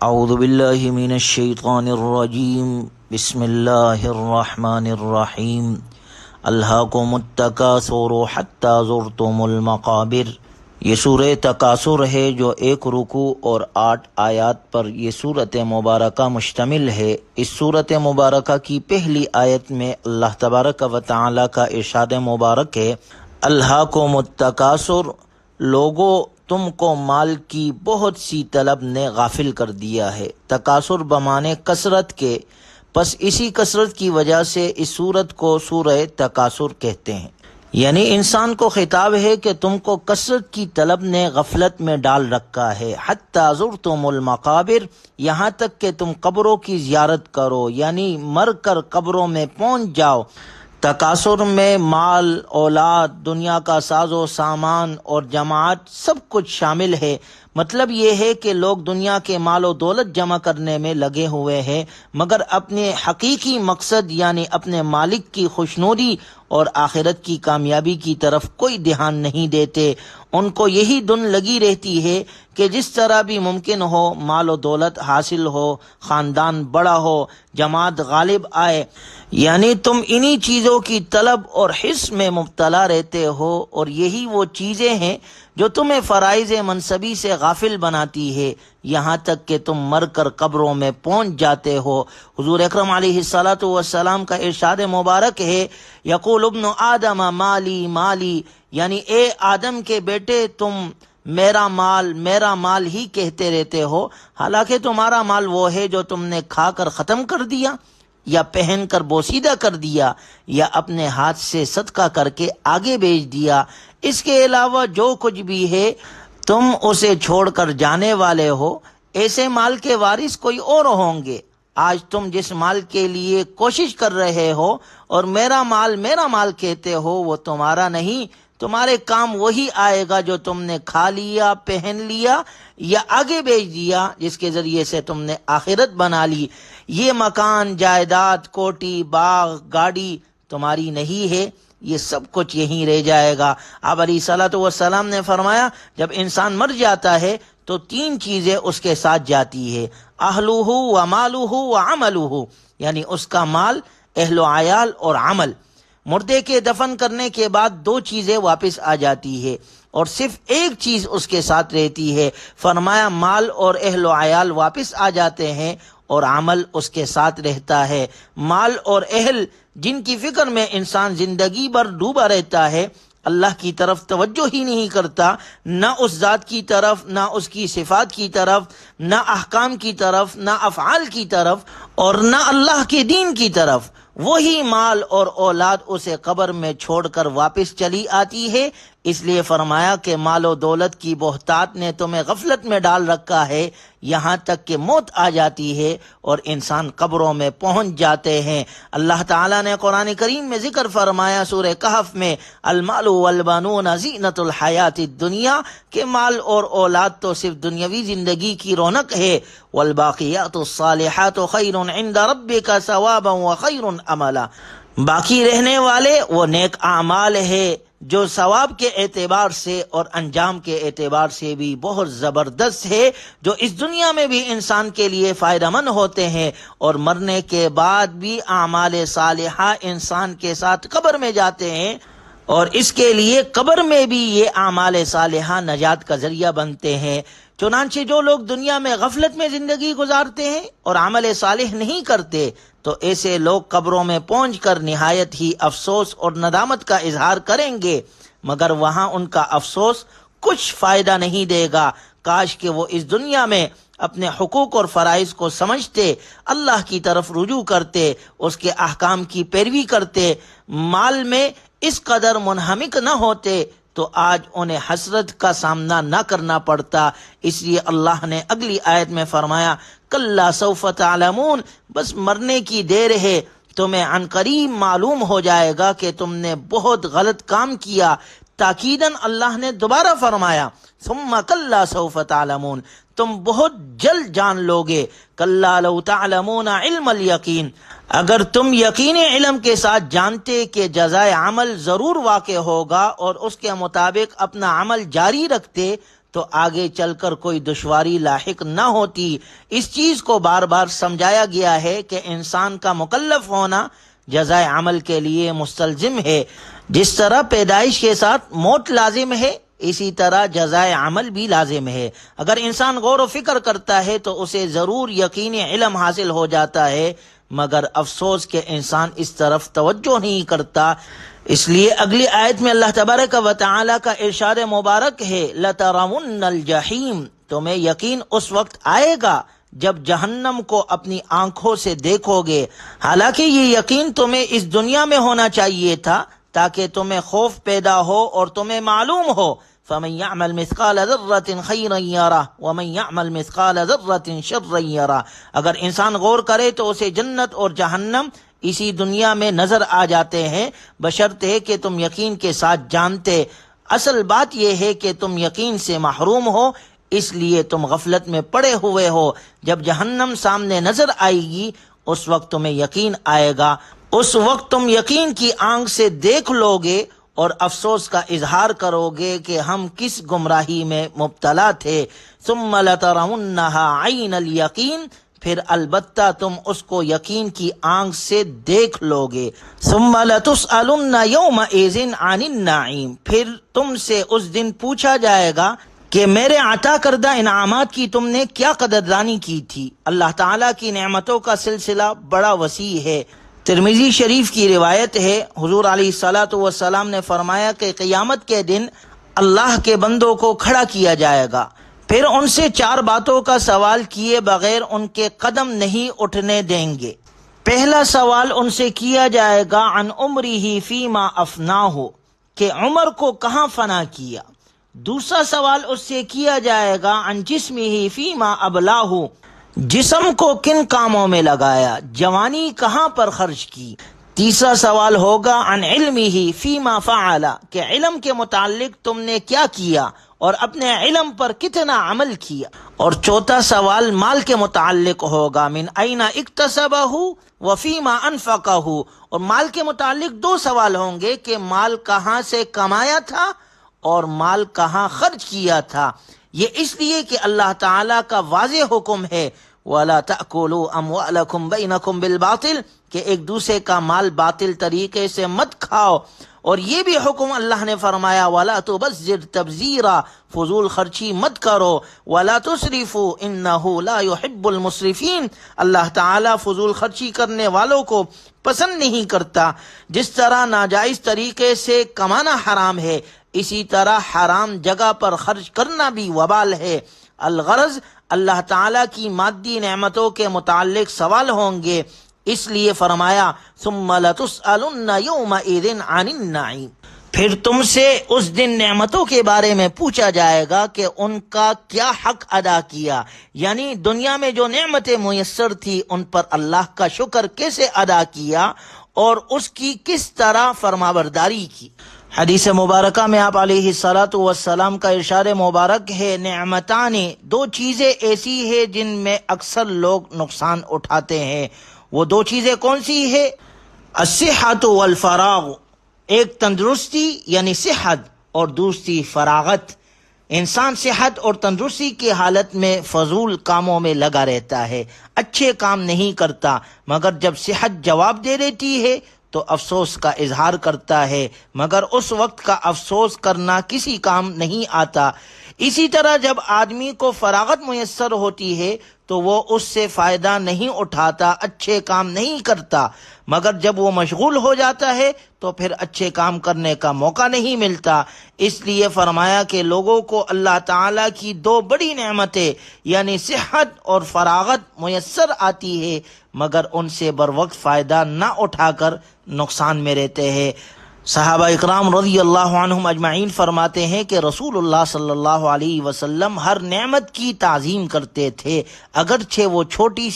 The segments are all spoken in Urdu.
اعوذ باللہ من الشیطان الرجیم بسم اللہ الرحمن الرحیم الہاکم التکاثر حتی زرتم المقابر۔ یہ سورہ تکاثر ہے جو 1 رکوع اور 8 آیات پر یہ سورت مبارکہ مشتمل ہے۔ اس سورت مبارکہ کی پہلی آیت میں اللہ تبارک و تعالی کا ارشاد مبارک ہے، الہاکم التکاثر، لوگو تم کو مال کی بہت سی طلب نے غافل کر دیا ہے۔ تکاثر بمانے کثرت کے، پس اسی کثرت کی وجہ سے اس سورت کو سورہ تکاثر کہتے ہیں۔ یعنی انسان کو خطاب ہے کہ تم کو کثرت کی طلب نے غفلت میں ڈال رکھا ہے، حتی زرتم المقابر، یہاں تک کہ تم قبروں کی زیارت کرو، یعنی مر کر قبروں میں پہنچ جاؤ۔ تکاثر میں مال، اولاد، دنیا کا ساز و سامان اور جماعت سب کچھ شامل ہے۔ مطلب یہ ہے کہ لوگ دنیا کے مال و دولت جمع کرنے میں لگے ہوئے ہیں، مگر اپنے حقیقی مقصد یعنی اپنے مالک کی خوشنودی اور آخرت کی کامیابی کی طرف کوئی دھیان نہیں دیتے۔ ان کو یہی دن لگی رہتی ہے کہ جس طرح بھی ممکن ہو مال و دولت حاصل ہو، خاندان بڑا ہو، جماعت غالب آئے، یعنی تم انہی چیزوں کی طلب اور حرص میں مبتلا رہتے ہو، اور یہی وہ چیزیں ہیں جو تمہیں فرائض منصبی سے غافل بناتی ہے، یہاں تک کہ تم مر کر قبروں میں پہنچ جاتے ہو۔ حضور اکرم علیہ السلام کا ارشاد مبارک ہے، یقول ابن آدم مالی مالی، یعنی اے آدم کے بیٹے تم میرا مال ہی کہتے رہتے ہو، حالانکہ تمہارا مال وہ ہے جو تم نے کھا کر ختم کر دیا، یا پہن کر بوسیدہ کر دیا، یا اپنے ہاتھ سے صدقہ کر کے آگے بیچ دیا۔ اس کے علاوہ جو کچھ بھی ہے تم اسے چھوڑ کر جانے والے ہو، ایسے مال کے وارث کوئی اور ہوں گے۔ آج تم جس مال کے لیے کوشش کر رہے ہو اور میرا مال کہتے ہو، وہ تمہارا نہیں، تمہارے کام وہی آئے گا جو تم نے کھا لیا، پہن لیا یا آگے بیچ دیا، جس کے ذریعے سے تم نے آخرت بنا لی۔ یہ مکان، جائیداد، کوٹھی، باغ، گاڑی تمہاری نہیں ہے، یہ سب کچھ یہیں رہ جائے گا۔ آپ علیہ الصلوۃ والسلام نے فرمایا، جب انسان مر جاتا ہے تو 3 چیزیں اس کے ساتھ جاتی ہے، اہلہ و مالہ و عملہ، یعنی اس کا مال، اہل و عیال اور عمل۔ مردے کے دفن کرنے کے بعد 2 چیزیں واپس آ جاتی ہے اور صرف 1 چیز اس کے ساتھ رہتی ہے۔ فرمایا مال اور اہل و عیال واپس آ جاتے ہیں اور عمل اس کے ساتھ رہتا ہے۔ مال اور اہل جن کی فکر میں انسان زندگی بھر ڈوبا رہتا ہے، اللہ کی طرف توجہ ہی نہیں کرتا، نہ اس ذات کی طرف، نہ اس کی صفات کی طرف، نہ احکام کی طرف، نہ افعال کی طرف، اور نہ اللہ کے دین کی طرف، وہی مال اور اولاد اسے قبر میں چھوڑ کر واپس چلی آتی ہے۔ اس لیے فرمایا کہ مال و دولت کی بہتات نے تمہیں غفلت میں ڈال رکھا ہے، یہاں تک کہ موت آ جاتی ہے اور انسان قبروں میں پہنچ جاتے ہیں۔ اللہ تعالیٰ نے قرآن کریم میں ذکر فرمایا سورہ کہف میں، المال والبنون زینت الحیات الدنیا، کہ مال اور اولاد تو صرف دنیاوی زندگی کی رونق ہے، والباقیات الصالحات خیر عند ربک ثوابا وخیر عملا، باقی رہنے والے وہ نیک اعمال ہے جو ثواب کے اعتبار سے اور انجام کے اعتبار سے بھی بہت زبردست ہے، جو اس دنیا میں بھی انسان کے لیے فائدہ مند ہوتے ہیں، اور مرنے کے بعد بھی اعمال صالحہ انسان کے ساتھ قبر میں جاتے ہیں، اور اس کے لیے قبر میں بھی یہ اعمال صالحہ نجات کا ذریعہ بنتے ہیں۔ چنانچہ جو لوگ دنیا میں غفلت میں زندگی گزارتے ہیں اور عمل صالح نہیں کرتے، تو ایسے لوگ قبروں میں پہنچ کر نہایت ہی افسوس اور ندامت کا اظہار کریں گے، مگر وہاں ان کا افسوس کچھ فائدہ نہیں دے گا۔ کاش کہ وہ اس دنیا میں اپنے حقوق اور فرائض کو سمجھتے، اللہ کی طرف رجوع کرتے، اس کے احکام کی پیروی کرتے، مال میں اس قدر منہمک نہ ہوتے، تو آج انہیں حسرت کا سامنا نہ کرنا پڑتا۔ اس لیے اللہ نے اگلی آیت میں فرمایا، کلا سوف تعلمون، بس مرنے کی دیر ہے، تمہیں عنقریب معلوم ہو جائے گا کہ تم نے بہت غلط کام کیا۔ تاکیداً اللہ نے دوبارہ فرمایا، ثم کلا سوف تعلمون، تم بہت جلد جان لوگے۔ کلا لو تعلمون علم الیقین، اگر تم یقین علم کے ساتھ جانتے کہ جزائے عمل ضرور واقع ہوگا اور اس کے مطابق اپنا عمل جاری رکھتے، تو آگے چل کر کوئی دشواری لاحق نہ ہوتی۔ اس چیز کو بار بار سمجھایا گیا ہے کہ انسان کا مکلف ہونا جزائے عمل کے لیے مستلزم ہے۔ جس طرح پیدائش کے ساتھ موت لازم ہے، اسی طرح جزائے عمل بھی لازم ہے۔ اگر انسان غور و فکر کرتا ہے تو اسے ضرور یقینی علم حاصل ہو جاتا ہے، مگر افسوس کہ انسان اس طرف توجہ نہیں کرتا۔ اس لیے اگلی آیت میں اللہ تبارک و تعالی کا ارشاد مبارک ہے لَتَرَوُنَّ الْجَحِيمَ، تمہیں یقین اس وقت آئے گا جب جہنم کو اپنی آنکھوں سے دیکھو گے۔ حالانکہ یہ یقین تمہیں اس دنیا میں ہونا چاہیے تھا تاکہ تمہیں خوف پیدا ہو اور تمہیں معلوم ہو فَمَن يَعْمَلْ مِثْقَالَ ذَرَّةٍ خَيْرًا يَرَهُ وَمَن يَعْمَلْ مِثْقَالَ ذَرَّةٍ شَرًّا يَرَهُ۔ اگر انسان غور کرے تو اسے جنت اور جہنم اسی دنیا میں نظر آ جاتے ہیں، بشرطے کہ تم یقین کے ساتھ جانتے۔ اصل بات یہ ہے کہ تم یقین سے محروم ہو، اس لیے تم غفلت میں پڑے ہوئے ہو۔ جب جہنم سامنے نظر آئے گی اس وقت تمہیں یقین آئے گا، اس وقت تم یقین کی آنکھ سے دیکھ لو گے اور افسوس کا اظہار کرو گے کہ ہم کس گمراہی میں مبتلا تھے۔ ثم لترونها عین الیقین، پھر البتہ تم اس کو یقین کی آنکھ سے دیکھ لو گے۔ ثم لتسألن یومئذ عن النعیم، پھر تم سے اس دن پوچھا جائے گا کہ میرے عطا کردہ انعامات کی تم نے کیا قدردانی کی تھی۔ اللہ تعالیٰ کی نعمتوں کا سلسلہ بڑا وسیع ہے۔ ترمذی شریف کی روایت ہے، حضور علیہ الصلاۃ والسلام نے فرمایا کہ قیامت کے دن اللہ کے بندوں کو کھڑا کیا جائے گا، پھر ان سے 4 باتوں کا سوال کیے بغیر ان کے قدم نہیں اٹھنے دیں گے۔ پہلا سوال ان سے کیا جائے گا عن عمرہ فیما افناہ، کہ عمر کو کہاں فنا کیا۔ دوسرا سوال اس سے کیا جائے گا عن جسمہ فیما ابلاہ، جسم کو کن کاموں میں لگایا، جوانی کہاں پر خرچ کی۔ تیسرا سوال ہوگا عن علمہ فیما فعل، کہ علم کے متعلق تم نے کیا کیا اور اپنے علم پر کتنا عمل کیا۔ اور چوتھا سوال مال کے متعلق ہوگا، من این اکتسبہ وفیما انفقہ، اور مال کے متعلق 2 سوال ہوں گے کہ مال کہاں سے کمایا تھا اور مال کہاں خرچ کیا تھا۔ یہ اس لیے کہ اللہ تعالیٰ کا واضح حکم ہے وَلَا تَأْكُلُوا أَمْوَالَكُمْ بَيْنَكُمْ بِالْبَاطِلِ، کہ ایک دوسرے کا مال باطل طریقے سے مت کھاؤ۔ اور یہ بھی حکم اللہ نے فرمایا وَلَا تُبَذِّرْ تَبْذِيرًا، فضول خرچی مت کرو، وَلَا تُسْرِفُوا إِنَّهُ لَا يُحِبُّ الْمُسْرِفِينَ، اللہ تعالیٰ فضول خرچی کرنے والوں کو پسند نہیں کرتا۔ جس طرح ناجائز طریقے سے کمانا حرام ہے، اسی طرح حرام جگہ پر خرچ کرنا بھی وبال ہے۔ الغرض اللہ تعالیٰ کی مادی نعمتوں کے متعلق سوال ہوں گے، اس لیے فرمایا ثم لتسألن یومئذ عن النعیم، پھر تم سے اس دن نعمتوں کے بارے میں پوچھا جائے گا کہ ان کا کیا حق ادا کیا، یعنی دنیا میں جو نعمتیں میسر تھی ان پر اللہ کا شکر کیسے ادا کیا اور اس کی کس طرح فرمانبرداری کی۔ حدیث مبارکہ میں آپ علیہ الصلاۃ والسلام کا ارشاد مبارک ہے نعمتان، 2 چیزیں ایسی ہیں جن میں اکثر لوگ نقصان اٹھاتے ہیں۔ وہ 2 چیزیں کون سی ہے؟ الصحۃ والفراغ، ایک تندرستی یعنی صحت اور دوسری فراغت۔ انسان صحت اور تندرستی کی حالت میں فضول کاموں میں لگا رہتا ہے، اچھے کام نہیں کرتا، مگر جب صحت جواب دے دیتی ہے تو افسوس کا اظہار کرتا ہے، مگر اس وقت کا افسوس کرنا کسی کام نہیں آتا۔ اسی طرح جب آدمی کو فراغت میسر ہوتی ہے تو وہ اس سے فائدہ نہیں اٹھاتا، اچھے کام نہیں کرتا، مگر جب وہ مشغول ہو جاتا ہے تو پھر اچھے کام کرنے کا موقع نہیں ملتا۔ اس لیے فرمایا کہ لوگوں کو اللہ تعالیٰ کی 2 بڑی نعمتیں یعنی صحت اور فراغت میسر آتی ہے، مگر ان سے بر وقت فائدہ نہ اٹھا کر نقصان میں رہتے ہیں۔ صحابہ اکرام رضی اللہ عنہم اجمعین فرماتے ہیں کہ رسول اللہ صلی اللہ علیہ وسلم ہر نعمت کی تعظیم کرتے تھے، اگرچہ وہ چھوٹی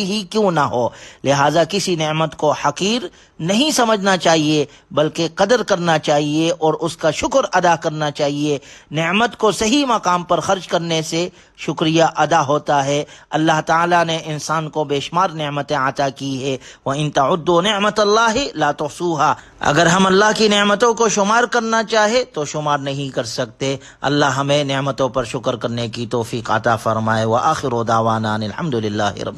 ہی کیوں نہ ہو، لہٰذا کسی نعمت کو حقیر نہیں سمجھنا چاہیے بلکہ قدر کرنا چاہیے اور اس کا شکر ادا کرنا چاہیے۔ نعمت کو صحیح مقام پر خرچ کرنے سے شکریہ ادا ہوتا ہے۔ اللہ تعالیٰ نے انسان کو بے شمار نعمتیں عطا کی ہے، وَإِن تَعُدُّوا نِعْمَتَ اللَّهِ لَا تُحْصُوهَا، اگر ہم اللہ اللہ کی نعمتوں کو شمار کرنا چاہے تو شمار نہیں کر سکتے۔ اللہ ہمیں نعمتوں پر شکر کرنے کی توفیق عطا فرمائے۔ وآخر دعوانا الحمدللہ رب